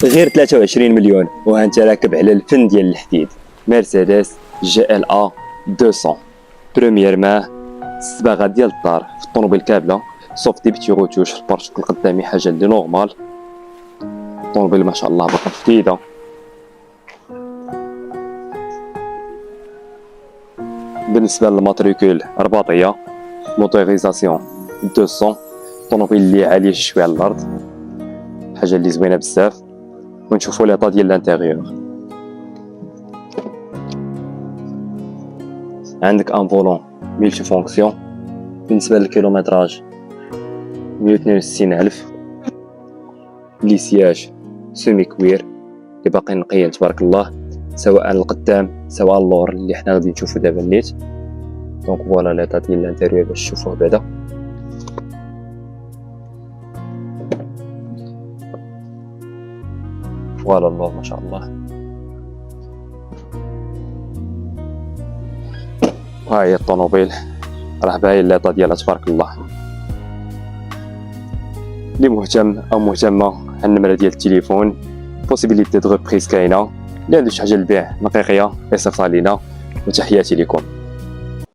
غير 23 مليون وانت راكب على الفن ديال الحديد. مرسيدس جي ال ا 200 بروميير ماه، الصباغه ديال الدار في الطوموبيل كامله صوف دي بيتي روتوش في الباراشوت القدامي، حاجه اللي نورمال. الطوموبيل ما شاء الله باقا جديده. بالنسبه للماتريكول رباطيه، موتوريزاسيون 200، طوموبيل اللي عاليه شويه على الارض، حاجه اللي زوينه بزاف. ونشوفوا ليطا ديال الانتيريور. عندك ان فولون ميلتي فونكسيون. بالنسبه للكيلومتراج 162,000. لي سياج سيمي كوير اللي باقي نقيين تبارك الله، سواء القدام سواء اللور اللي حنا غادي نشوفو دابا نيت. دونك فوالا ليطا ديال الانتيريور باش تشوفوه بعدا. فوالا اللور ما شاء الله. ها هي الطوموبيل راه باين ليطا ديالها تبارك الله. اللي مهتم او مهتمه، النمره ديال التليفون، بوسيبيليتي دو ريبريز كاينه. اللي عنده شي حاجه للبيع نقيقيه يصيفط لينا، وتحياتي لكم.